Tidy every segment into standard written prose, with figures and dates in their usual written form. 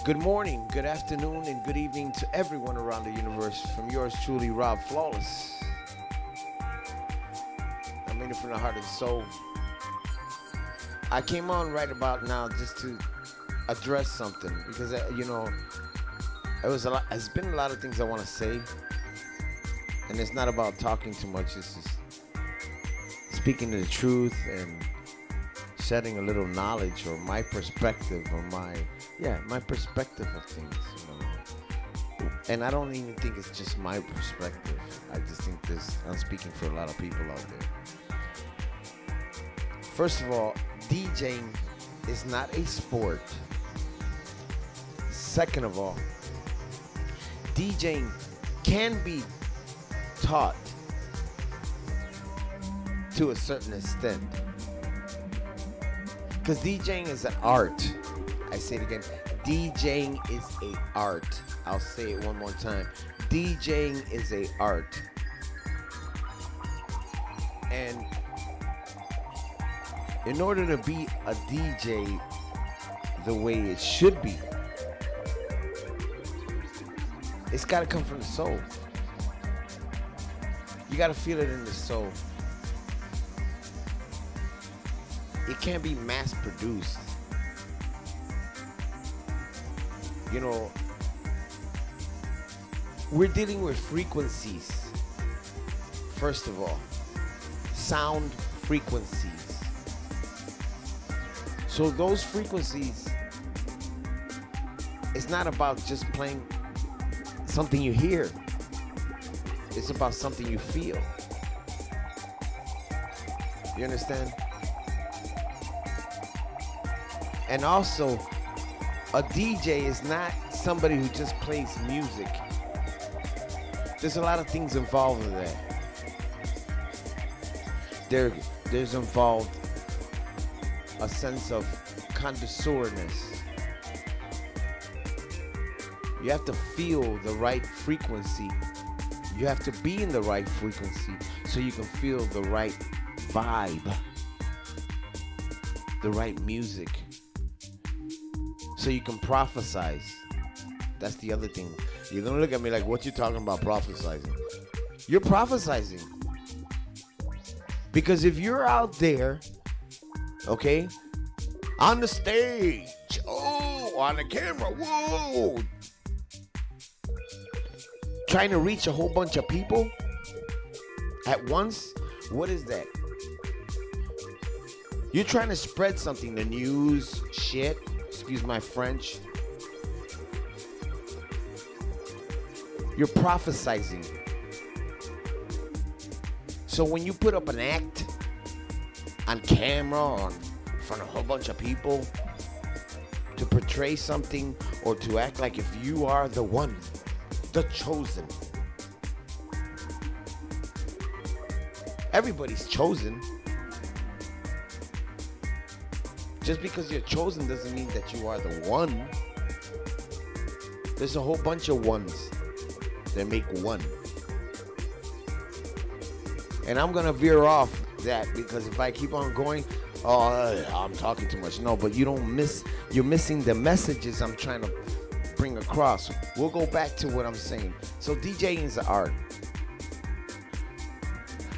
Good morning, good afternoon, and good evening to everyone around the universe. From yours truly, Rob Flawless. I mean it from the heart of the soul. I came on right about now just to address something because it was a lot. It's been a lot of things I want to say, and it's not about talking too much. It's just speaking the truth and shedding a little knowledge or my perspective or my perspective of things. And I don't even think it's just my perspective. I just think I'm speaking for a lot of people out there. First of all, DJing is not a sport. Second of all, DJing can be taught to a certain extent. Because DJing is an art. I say it again. DJing is a art. I'll say it one more time. DJing is a art. And in order to be a DJ the way it should be, it's got to come from the soul. You got to feel it in the soul. It can't be mass produced. We're dealing with frequencies. First of all, sound frequencies. So those frequencies, it's not about just playing something you hear. It's about something you feel. You understand? And also, a DJ is not somebody who just plays music. There's a lot of things involved in that. There's involved a sense of connoisseurness. You have to feel the right frequency. You have to be in the right frequency so you can feel the right vibe, the right music. So you can prophesize. That's the other thing. You're gonna look at me like, what you talking about prophesizing? You're prophesizing. Because if you're out there, okay, on the stage, on the camera, whoa, trying to reach a whole bunch of people at once, what is that? You're trying to spread something, the news, shit, excuse my French. You're prophesizing. So when you put up an act on camera or in front of a whole bunch of people to portray something or to act like if you are the one, the chosen. Everybody's chosen. Just because you're chosen doesn't mean that you are the one. There's a whole bunch of ones that make one. And I'm gonna veer off that because if I keep on going, I'm talking too much. No, but you're missing the messages I'm trying to bring across. We'll go back to what I'm saying. So DJing is an art.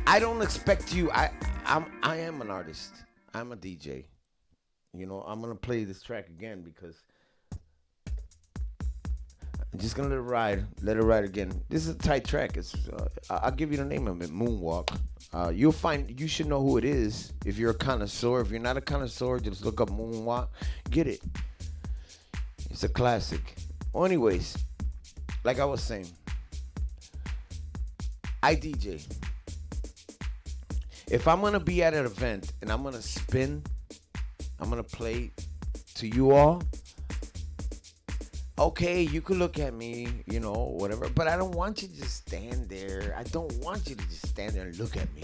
I don't expect you. I am an artist. I'm a DJ. I'm gonna play this track again because I'm just gonna let it ride again. This is a tight track. I'll give you the name of it, Moonwalk. You should know who it is if you're a connoisseur. If you're not a connoisseur, just look up Moonwalk. Get it. It's a classic. Well, anyways, like I was saying, I DJ. If I'm gonna be at an event and I'm gonna spin, I'm gonna play to you all. Okay, you could look at me, whatever, but I don't want you to just stand there. I don't want you to just stand there and look at me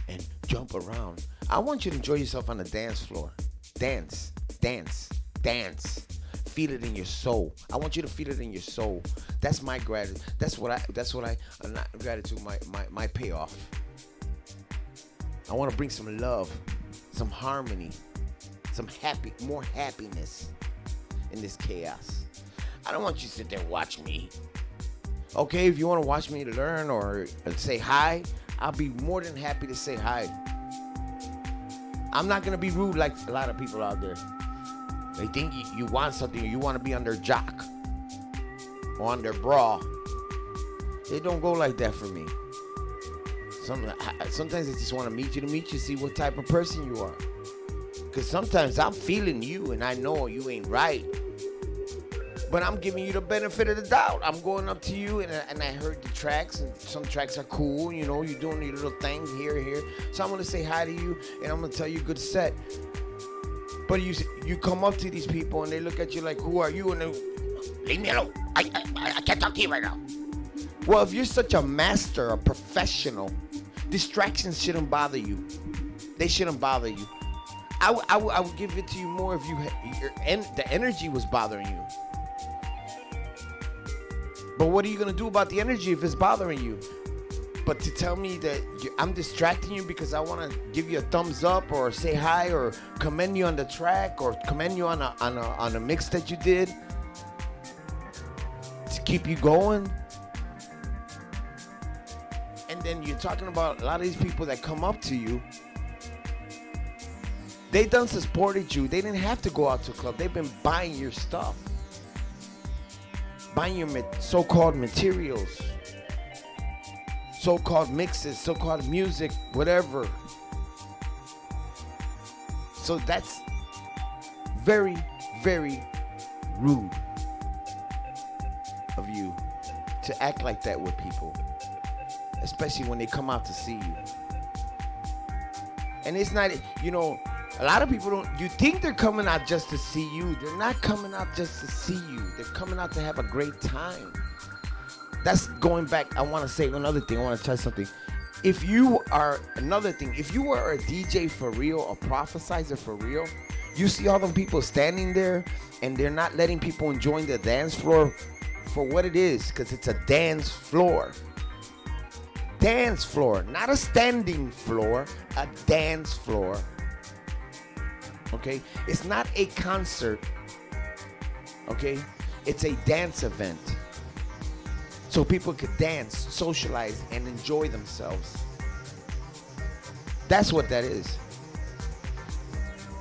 and jump around. I want you to enjoy yourself on the dance floor. Dance, dance, dance. Feel it in your soul. I want you to feel it in your soul. That's my gratitude. Not gratitude, my payoff. I want to bring some love, some harmony, more happiness. in this chaos. I don't want you to sit there and watch me. Okay, if you want to watch me learn or say hi, I'll be more than happy to say hi. I'm not going to be rude like a lot of people out there. They think you want something, or you want to be on their jock or on their bra. It don't go like that for me. Sometimes I just want to meet you, see what type of person you are. Because sometimes I'm feeling you and I know you ain't right. But I'm giving you the benefit of the doubt. I'm going up to you and I heard the tracks, and some tracks are cool. You know, you're doing your little thing here. So I'm going to say hi to you and I'm going to tell you good set. But you come up to these people and they look at you like, who are you? And they, leave me alone. I can't talk to you right now. Well, if you're such a master, a professional, distractions shouldn't bother you. They shouldn't bother you. I would give it to you more if the energy was bothering you. But what are you going to do about the energy if it's bothering you? But to tell me that I'm distracting you because I want to give you a thumbs up or say hi or commend you on the track or commend you on a mix that you did to keep you going. And then you're talking about a lot of these people that come up to you. They done supported you. They didn't have to go out to a club. They've been buying your stuff. Buying your so-called materials. So-called mixes, so-called music, whatever. So that's very, very rude of you to act like that with people. Especially when they come out to see you. And it's not, you know, a lot of people you think they're coming out just to see you. They're not coming out just to see you. They're coming out to have a great time. That's going back. I want to say another thing. I want to tell you something. If you are a DJ for real, a prophesizer for real, you see all them people standing there and they're not letting people enjoy the dance floor for what it is, because it's a dance floor. Dance floor, not a standing floor, a dance floor. Okay? It's not a concert. Okay? It's a dance event. So people could dance, socialize, and enjoy themselves. That's what that is.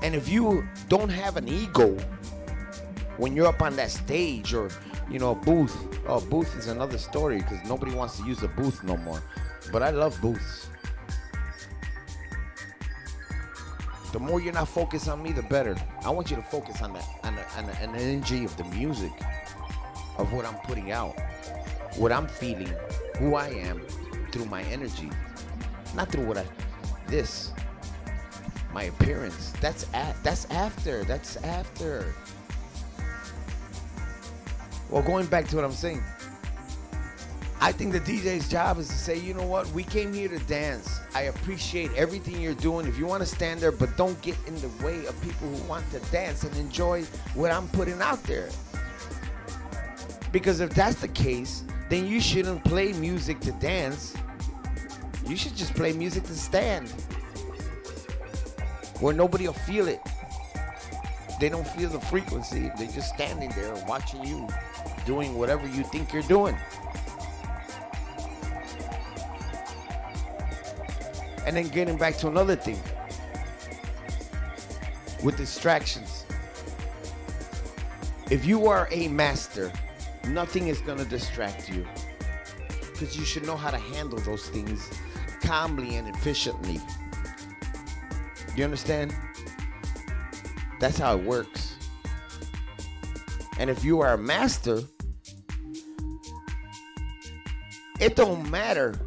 And if you don't have an ego when you're up on that stage or, you know, a booth. Oh, booth is another story because nobody wants to use a booth no more. But I love booths. The more you're not focused on me, the better. I want you to focus on the energy of the music, of what I'm putting out, what I'm feeling, who I am through my energy, not through my appearance. That's after. Well, going back to what I'm saying, I think the DJ's job is to say, you know what, we came here to dance. I appreciate everything you're doing. If you want to stand there, but don't get in the way of people who want to dance and enjoy what I'm putting out there. Because if that's the case, then you shouldn't play music to dance. You should just play music to stand, where nobody will feel it. They don't feel the frequency. They're just standing there watching you doing whatever you think you're doing. And then getting back to another thing with distractions. If you are a master, nothing is going to distract you, because you should know how to handle those things calmly and efficiently. You understand? That's how it works. And if you are a master, it don't matter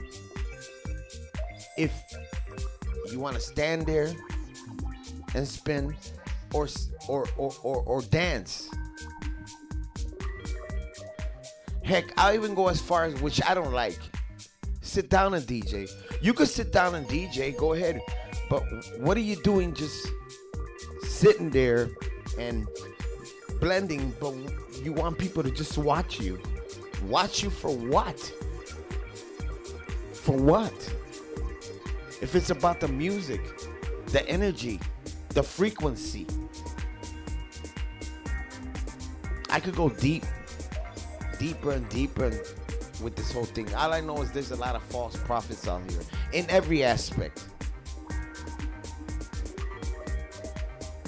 if you want to stand there and spin or dance. Heck, I'll even go as far as, which I don't like, sit down and DJ. You could sit down and DJ, go ahead. But what are you doing just sitting there and blending, but you want people to just watch you? Watch you for what? For what? If it's about the music, the energy, the frequency, I could go deeper and deeper with this whole thing. All I know is there's a lot of false prophets out here in every aspect.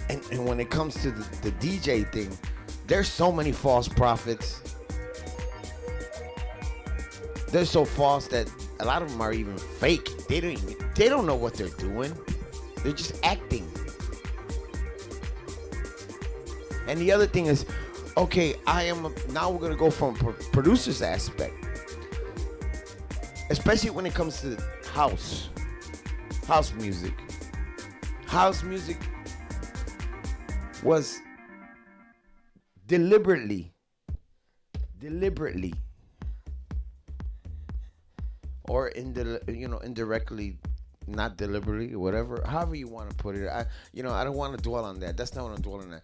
And when it comes to the DJ thing, there's so many false prophets. They're so false that a lot of them are even fake. They don't know what they're doing. They're just acting. And the other thing is, okay, now we're gonna go from producer's aspect, especially when it comes to house music. House music was deliberately, or indirectly, not deliberately, whatever, however you want to put it. I don't want to dwell on that. That's not what I'm dwelling on.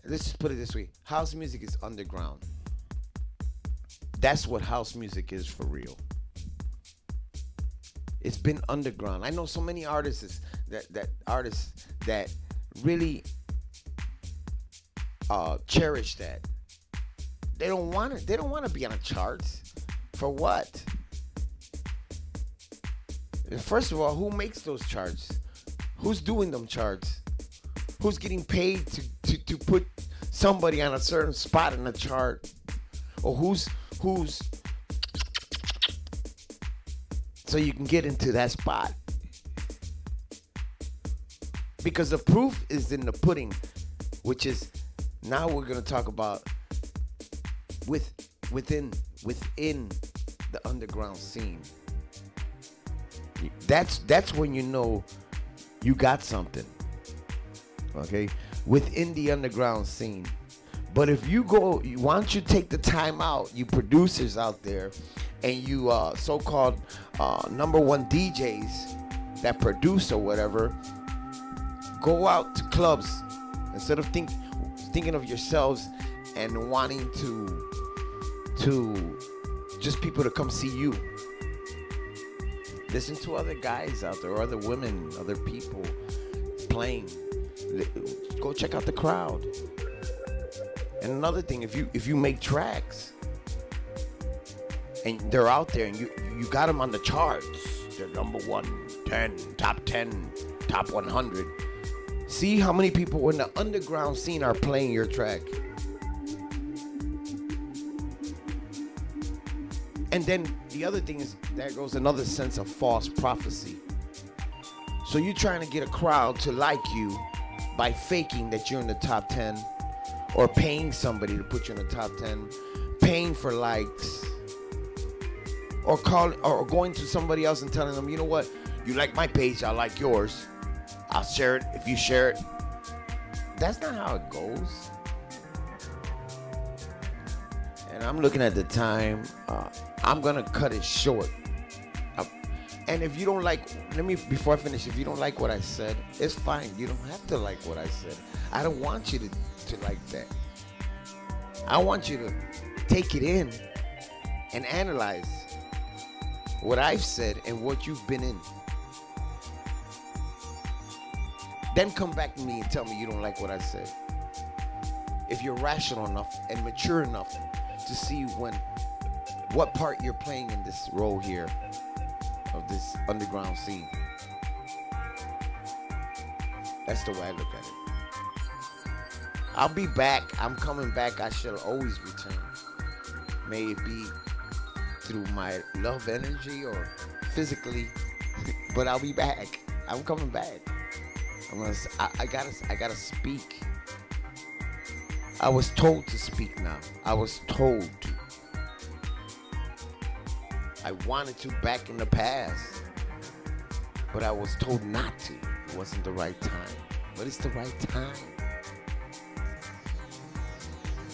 Let's just put it this way: house music is underground. That's what house music is for real. It's been underground. I know so many artists that really cherish that. They don't want it. They don't want to be on the charts. For what? First of all, who makes those charts? Who's doing them charts? Who's getting paid to put somebody on a certain spot in the chart? Or who's so you can get into that spot? Because the proof is in the pudding, which is now we're going to talk about within the underground scene. That's when you know you got something. Okay, within the underground scene. But if you go, why don't you take the time out, you producers out there, and you so-called number one DJs that produce or whatever, go out to clubs instead of thinking of yourselves and wanting to just people to come see you. Listen to other guys out there, or other women, other people playing. Go check out the crowd. And another thing, if you make tracks and they're out there and you got them on the charts, they're number 110, top 10, top 100. See how many people in the underground scene are playing your track. And then the other thing is, there goes another sense of false prophecy. So you're trying to get a crowd to like you by faking that you're in the top 10, or paying somebody to put you in the top 10, paying for likes, or going to somebody else and telling them, you know what, you like my page, I like yours, I'll share it if you share it. That's not how it goes. And I'm looking at the time. I'm gonna cut it short. And if you don't like, before I finish, if you don't like what I said, it's fine. You don't have to like what I said. I don't want you to like that. I want you to take it in and analyze what I've said and what you've been in. Then come back to me and tell me you don't like what I said. If you're rational enough and mature enough to see what part you're playing in this role here of this underground scene. That's the way I look at it. I'll be back. I'm coming back. I shall always return. May it be through my love energy or physically, but I'll be back. I'm coming back. I gotta speak. I was told to speak now. I was told to. I wanted to back in the past, but I was told not to. It wasn't the right time, but it's the right time.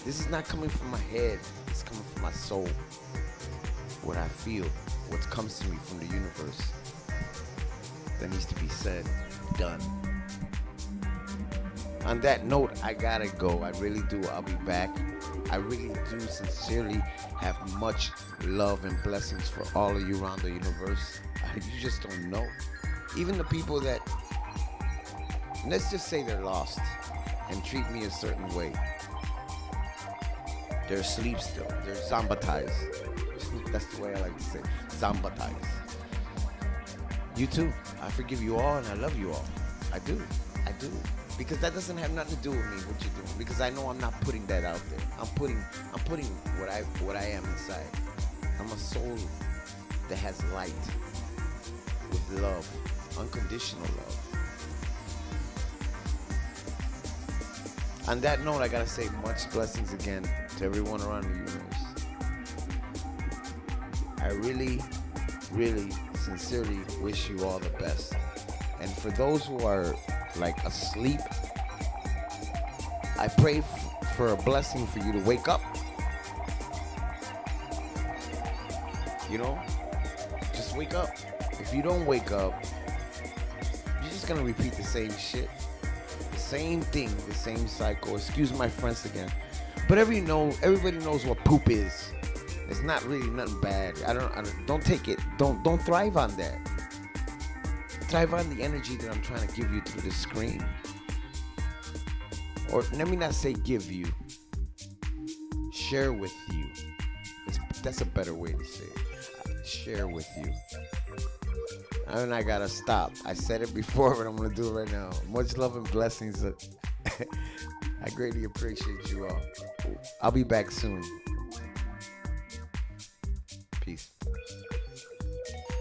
This is not coming from my head. It's coming from my soul. What I feel, what comes to me from the universe that needs to be said, done. On that note, I gotta go. I really do. I'll be back. I really do sincerely have much love and blessings for all of you around the universe. You just don't know. Even the people that, let's just say they're lost and treat me a certain way. They're asleep still. They're zombatized. That's the way I like to say it. Zombatized. You too. I forgive you all and I love you all. I do. I do. Because that doesn't have nothing to do with me, what you're doing. Because I know I'm not putting that out there. I'm putting what I am inside. I'm a soul that has light with love, unconditional love. On that note, I gotta say much blessings again to everyone around the universe. I really, really, sincerely wish you all the best. And for those who are like asleep, I pray for a blessing for you to wake up. You know, just wake up. If you don't wake up, you're just gonna repeat the same shit. The same thing, the same cycle. Excuse my French again. But everybody knows what poop is. It's not really nothing bad. Don't take it. Don't thrive on that. Thrive on the energy that I'm trying to give you through the screen. Or let me not say give you. Share with you. That's a better way to say it. Share with you. And I gotta stop. I said it before, but I'm gonna do it right now. Much love and blessings. I greatly appreciate you all. I'll be back soon. Peace.